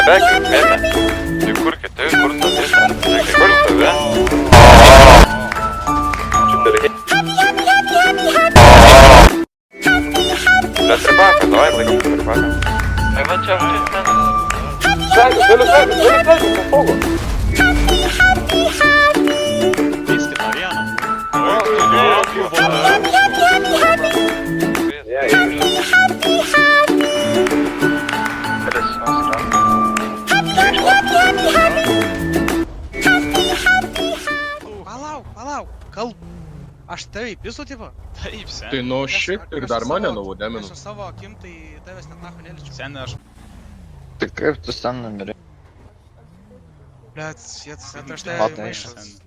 nebekit, mėtė. Tai kur kiti, kur stovėsi? Kur stovė? Prie tripaką, davai, laikom prie tripaką. Ai, va čia, ten. Sveikas, po fogo. Vyskit nuo vieną. Palauk, kalb. Aš tave įpisu, tipo? Taip, sen. Tai nu šiaip ir dar mane nuvodėminu. Aš su savo akim, tai tavęs net nacho neliečiu. Sen aš... Tai kaip tu ten numirė? Blet, aš tave maišas.